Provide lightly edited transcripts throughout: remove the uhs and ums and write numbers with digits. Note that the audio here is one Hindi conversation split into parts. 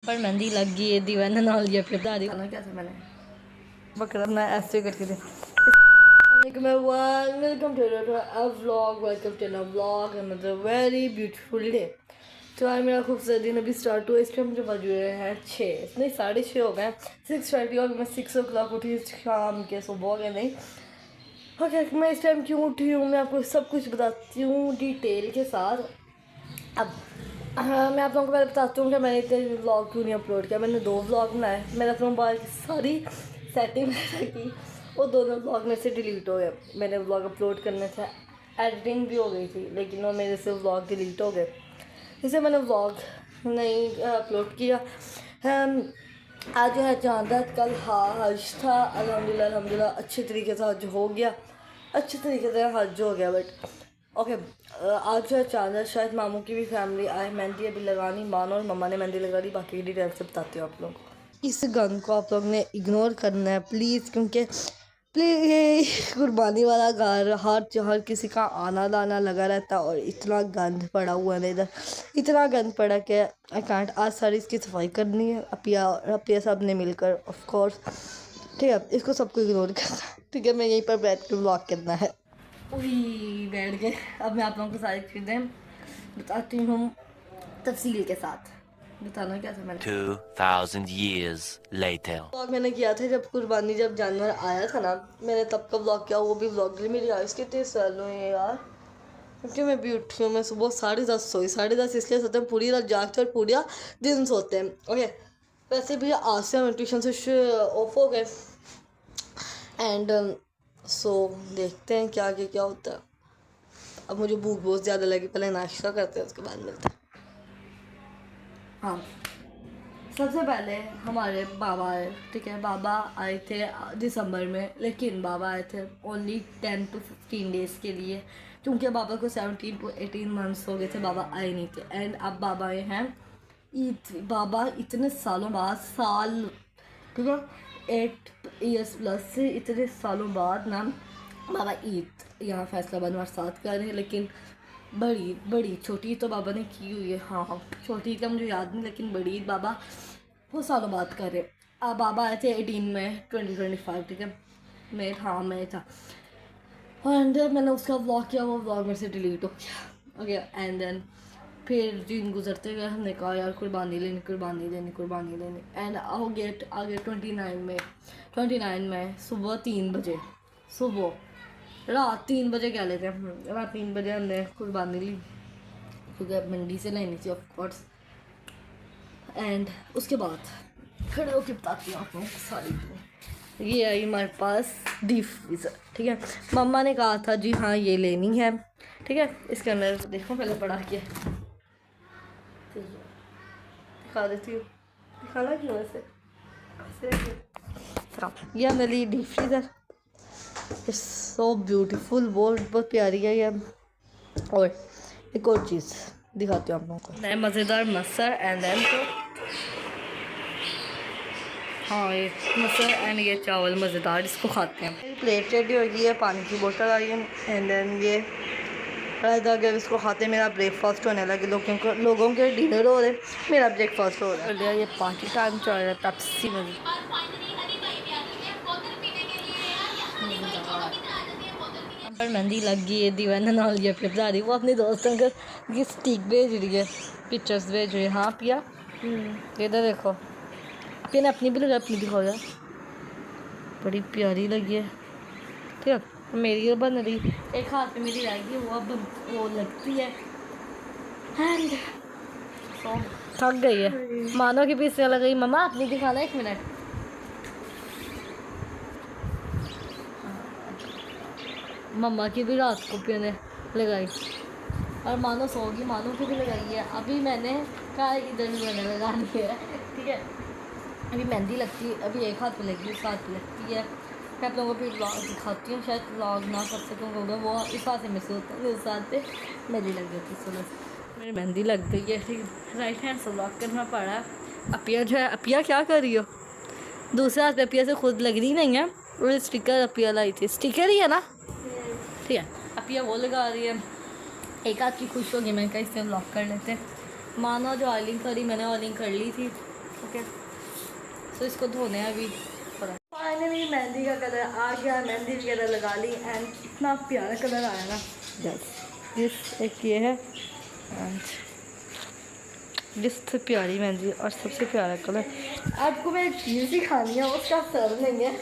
पर मेहंदी लग गई है, दीवाना ना लिया फिर दादी खाना क्या था मैंने बकरा मैं ऐसे करके दे welcome to a vlog, welcome to a vlog another very beautiful day. तो आज मेरा खूबसूरत दिन अभी स्टार्ट हुआ। इस टाइम मुझे बज रहे हैं 6 नहीं 6:30 हो गए, 6:30 और मैं 6 o'clock उठी शाम के, सुबह के नहीं। ओके मैं इस टाइम क्यों उठी हूँ मैं आपको सब कुछ बताती हूँ डिटेल के साथ। अब हाँ मैं आप लोगों को पहले बताती हूँ कि मैंने इतने व्लॉग क्यों नहीं अपलोड किया। मैंने 2 व्लॉग बनाए, मैंने अपने मोबाइल की सारी सेटिंग की, वो दोनों व्लॉग मेरे से डिलीट हो गए। मैंने व्लॉग अपलोड करने थे, एडिटिंग भी हो गई थी, लेकिन वो मेरे से व्लॉग डिलीट हो गए, इसलिए मैंने व्लॉग नहीं अपलोड किया। आज जो है चांदत, कल हज था, अल्हम्दुलिल्लाह अच्छे तरीके से हज हो गया, अच्छे तरीके से हज हो गया। बट ओके आज जो है चांदत, शायद मामू की भी फैमिली आए, मेहंदी अभी लगानी, मानो और मम्मा ने मेहंदी लगा दी, बाकी की डिटेल से बताती हूँ आप लोगों को। इस गन को आप लोग ने इग्नोर करना है प्लीज़, क्योंकि प्लीज़ ये कुर्बानी वाला घर, हर किसी का आना लाना लगा रहता है और इतना गंद पड़ा हुआ है इधर, इतना गंद पड़ा कि आई कांट। आज सारी इसकी सफाई करनी है, अपिया साहब ने मिलकर ऑफ कोर्स, ठीक है। इसको सबको इग्नोर करना है, ठीक है। मैं यहीं पर बैठ कर व्लॉग करना है। वही बैठ गए। अब मैं आप लोगों को सारी चीज़ें बताती हूँ तफसील के साथ। बताना क्या था मैंने 2000 years later। व्लॉग मैंने किया था जब कुर्बानी, जब जानवर आया था ना, मैंने तब का व्लॉग किया। वो भी व्लॉग मेरी आइज़ कितने साल हुए हैं यार, क्योंकि मैं भी उठी हूँ। मैं सुबह 10:30 सोई, 10:30 इसलिए सोते हैं पूरी रात जागते और पूरा दिन सोते हैं। ओके वैसे भी आज से हम ट्यूशन से ऑफ हो गए एंड सो देखते हैं क्या आगे क्या होता है। अब मुझे भूख बहुत ज़्यादा लगी, पहले नाश्ता करते हैं उसके बाद मिलते हैं। हाँ सबसे पहले हमारे बाबा आए, ठीक है। बाबा आए थे दिसंबर में, लेकिन बाबा आए थे ओनली 10 to 15 डेज़ के लिए, क्योंकि बाबा को 17 to 18 मंथ्स हो गए थे, बाबा आए नहीं थे। एंड अब बाबा आए हैं बाबा इतने सालों बाद, साल ठीक है 8 years प्लस से इतने सालों बाद ना बाबा ईद यहाँ फैसलाबाद हमारे साथ कर रहे हैं। लेकिन बड़ी छोटी तो बाबा ने की हुई है, हाँ छोटी का मुझे याद नहीं, लेकिन बड़ी ईद बाबा बहुत सालों बाद कर रहे। अब बाबा आए थे 18 में 2025, ठीक है। मैं था एंड मैंने उसका व्लॉग किया, वो व्लॉग मेरे से डिलीट हो गया। ओके एंड देन फिर दिन गुजरते गए, हमने कहा यार कुर्बानी लेनी एंड आगे 29 में सुबह 3 बजे, रात 3 बजे कह लेते हैं, रात 3 बजे हमने कुर्बानी ली, क्योंकि मंडी से लेनी थी ऑफ कोर्स। एंड उसके बाद खड़े होकर बताती हूँ आपको सारी। ये आई हमारे पास डीप फ्रीज़र, ठीक है। मम्मा ने कहा था जी हाँ ये लेनी है, ठीक है। इसके अंदर देखो पहले पढ़ा के दिखा देती हूँ, दिखाना क्यों ऐसे ये हमने ली deep freezer. It's so beautiful, बहुत प्यारी है ये। और एक और चीज़ दिखाती हूँ आप लोगों को, मज़ेदार मसर एंड देन तो हाँ ये मसर एंड ये चावल मज़ेदार, इसको खाते हैं। मेरी प्लेट रेडी हो गई है, पानी की बोतल आई है एंड देन ये अगर इसको खाते हैं मेरा ब्रेकफास्ट होने लगे। लोगों के डिनर हो रहे, मेरा ब्रेकफास्ट हो रहा है। ये पार्टी टाइम चल रहा है, पेप्सी में पर मेहंदी लग गई है, दीवाना ना लिया फिर बता रही। वो अपने दोस्तों को ये स्टिक भेज रही है, पिक्चर्स भेज रही है। हाँ पिया इधर देखो, पिया ने अपनी भी लगा, अपनी दिखाओ यार, बड़ी प्यारी लगी है, ठीक है। मेरी बन रही, एक हाथ में मेरी रहेगी, वो अब वो लगती है एंड थक गई है, मानो कि पीछे लग गई। मम्मा अपनी दिखाना 1 मिनट। मम्मा की भी रात को पिया ने लगाई और मानो सोगी, मानो की भी लगाई है। अभी मैंने कहा इधर भी मैंने लगानी है, ठीक है। अभी मेहंदी लगती है, अभी एक हाथ पे लगी, इस हाथ पे लगती है। मैं आप लोगों को भी व्लॉग दिखाती हूँ, शायद व्लॉग ना कर सकूँगा, वो इस हाथ से मिस होता है, उस हाथ पे मेहंदी लग जाती है। सुबह मेरी मेहंदी लग गई है, ठीक है। राइट हैंड से व्लॉग करना पड़ा। अपिया जो है, अपिया क्या कर रही हो? दूसरे हाथ पे अपिया से खुद लग रही नहीं है, और स्टिकर अपिया लाई थी, स्टिकर ही है ना, ठीक है। अपिया वो लगा रही है, एक हाथ की खुश होगी। मैंने कहा इससे व्लॉग कर लेते हैं। मानो जो ऑयलिंग करी, मैंने ऑयलिंग कर ली थी, ओके, तो इसको धोने हैं अभी। फाइनली मेहंदी का कलर आ गया, मेहंदी वगैरह लगा ली एंड इतना प्यारा कलर आया ना। दिस एक ये है एंड जिससे प्यारी मेहंदी और सबसे प्यारा कलर। आपको मैं एक चीज़ दिखानी है, उसका सर नहीं है,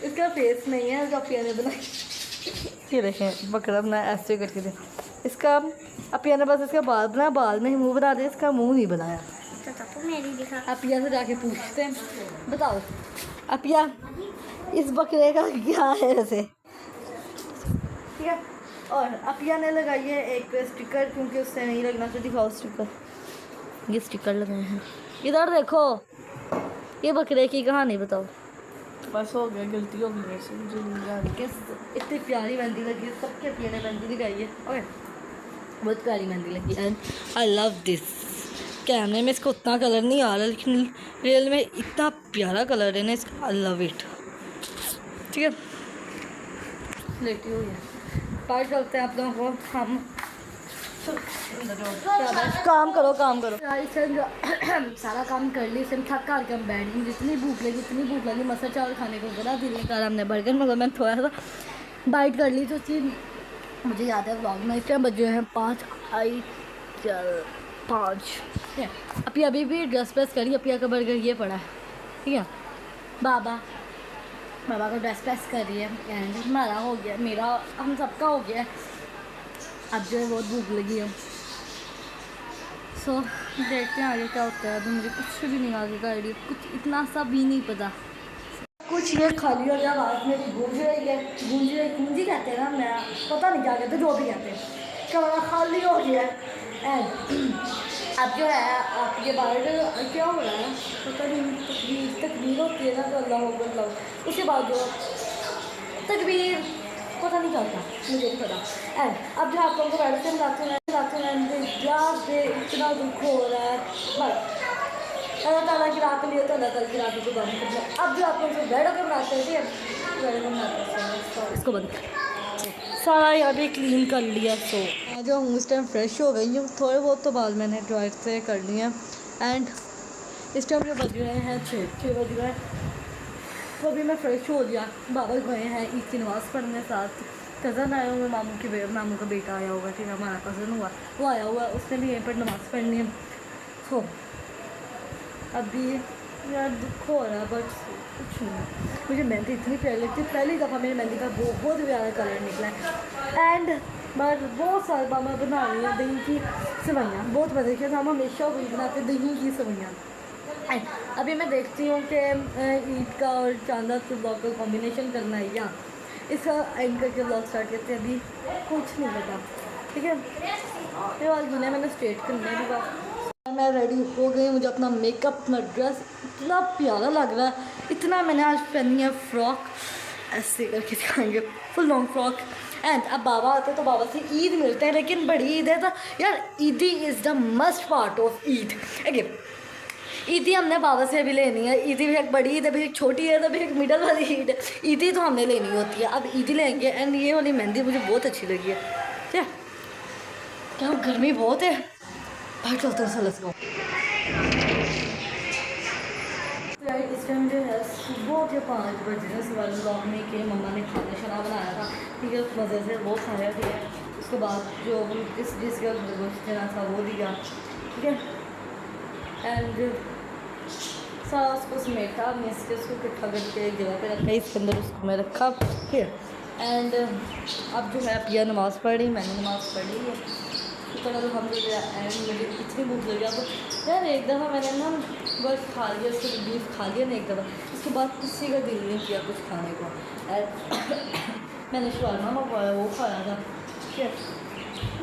इसका फेस नहीं है, उसका पिया ने बनाई। ये देखें बकरा बनाया ऐसे करके दे इसका। अपिया ने बस इसका बाल बनाया, बाल में ही मुँह बना दिया, इसका मुँह नहीं बनाया। मेरी दिखा। अपिया से जाके पूछते हैं, बताओ अपिया इस बकरे का क्या है वैसे, ठीक है। और अपिया ने लगाई है एक स्टिकर, क्योंकि उससे नहीं लगना, तो दिखाओ स्टिकर। ये स्टिकर लगाए हैं, इधर देखो। ये बकरे की कहानी बताओ। बस हो गया, गलती हो गई वैसे, मुझे नहीं याद। इतनी प्यारी मेहंदी लगी है, सबके अपिया ने मेहंदी लगाई है। ओके, बहुत प्यारी मेहंदी लगी एंड आई लव दिस। कैमरे में इसको उतना कलर नहीं आ रहा, लेकिन रियल में इतना प्यारा कलर है ना इसका। I love it. ठीक है, लेटी हुई है। बाहर चलते हैं आप लोगों को हम। काम करो काम करो यार। सारा काम कर ली, इसमें थक कर हम बैठ गई। जितनी भूख लगी मसाला चावल खाने को बड़ा दिल नहीं कर। हमने बर्गर मगर मैं थोड़ा सा बाइट कर ली, तो चीज़ मुझे याद है व्लॉग में। इस टाइम बजे हैं 5 अभी भी ड्रेस प्रेस करी। अपिया का बर्गर ये पड़ा है, ठीक है। बाबा को ड्रेस प्रेस कर रही है एंड हमारा हो गया, मेरा हम सबका हो गया। अब जो है बहुत भूख लगी है, सो देखते हैं आगे क्या होता है। अभी मुझे कुछ भी नहीं आगे का आइडिया, कुछ इतना सा भी नहीं पता। कुछ ये खाली हो गया, आवाज़ मेरी गूंज रही है। गूंजी कहते हैं ना, मैं पता नहीं क्या कहते, जो भी कहते हैं। कमरा खाली हो गया एंड अब जो है आपके बाहर क्या हो रहा है पता नहीं। तकबीर होती है ना, तो अल्लाह उसके बाद जो तकबीर पता नहीं चलता, मुझे नहीं पता। एंड अब जो आप लोगों को बैठ से मिलाते हैं इतना दुख हो रहा है। बस अल्लाह ताला की राह के लिए तो अल्लाह ताला की राह को बंद कर दिया। अब जो आप लोग बैठ होकर बनाते हैं, इसको बंद कर सारा यहाँ पे क्लीन कर लिया। सो जो हूँ इस टाइम फ्रेश हो गई हूँ। थोड़े बहुत तो बाल मैंने ड्रायर से कर लिए हैं एंड इस टाइम जो बज रहे हैं 6 बज रहे हैं। तो अभी मैं फ़्रेश हो गया। बाबा गए हैं ईद की नमाज़ पढ़ने, साथ कज़न आए हुए, मामू का बेटा आया होगा, ठीक है, हमारा कज़न हुआ, वो आया हुआ, उसने भी यहीं पर नमाज़ पढ़नी है। तो अभी यार दुख हो रहा है, बट कुछ नहीं। मुझे मेहंदी इतनी प्यारी लगती है, पहली दफ़ा मेरी मेहंदी का बहुत प्यारा कलर निकला है। एंड बट बहुत सारे मामा बना रही हैं दही की सेवइयाँ, बहुत मज़े की। हम हमेशा वही बनाते दही की सेवइयाँ। अभी मैं देखती हूँ कि ईद का और चांदा के ब्लॉग का कॉम्बिनेशन करना है या इसका एंकर के ब्लॉग स्टार्ट करते हैं। अभी कुछ नहीं पता, ठीक है। ये बात गिने मैंने स्ट्रेट करने की बात। मैं रेडी हो गई, मुझे अपना मेकअप, अपना ड्रेस इतना प्यारा लग रहा है। इतना मैंने आज पहनी है फ्रॉक, ऐसे करके दिखाएंगे, फुल लॉन्ग फ्रॉक। एंड अब बाबा आते तो बाबा से ईद मिलते हैं, लेकिन बड़ी ईद है तो यार ईदी is the must part of Eid. Okay, ईदी हमने बाबा से भी लेनी है। ईदी भी एक बड़ी ईद है, भी एक छोटी ईद है, भी एक मिडल वाली ईद है। ईदी तो हमने लेनी होती है, अब ईदी लेंगे। एंड ये वाली मेहंदी मुझे बहुत अच्छी लगी है, ठीक है। क्या गर्मी बहुत है, बाहर चलते हैं, लेट्स गो। इस टाइम जो है सुबह के 5 बजे सुबह ब्लॉग में कि मम्मा ने खाना शाना बनाया था, ठीक है, मज़े से वो खाया, ठीक है। उसके बाद जो जिस का गोश्त देना था वो दिया, ठीक है। एंड सारा उसको समेटा, मिस के उसको इकट्ठा करके एक जगह पे रखा, इसके अंदर उसको मैं रखा, ठीक है। एंड अब जो है पिया नमाज़ पढ़ रही, मैंने नमाज़ पढ़ ली है, तो अल्हम्दुलिल्लाह। एंड मुझे इतनी भूख लगी। अब यार एक दफ़ा मैंने ना बस खा लिया, उसको बीफ खा लिया ना एक दफ़ा, उसके बाद किसी का दिल नहीं किया कुछ खाने को। मैंने शवारमा मंगवाया, वो खाया था, ठीक है।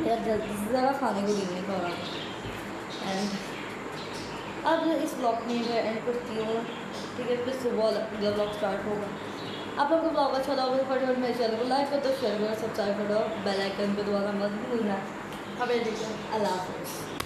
यार ज़रा खाने को दिल नहीं कर रहा। एंड अब इस ब्लॉग में मैं एंड करती हूँ, ठीक है। फिर सुबह अगला ब्लॉग स्टार्ट होगा। आप लोगों को ब्लॉग अच्छा लगा तो फटाफट मेरे चैनल को लाइक कर दो, शेयर करो, सब्सक्राइब करो, बेल आइकन पे दोबारा मत भूलना। अब अल्लाह हाफ़िज़।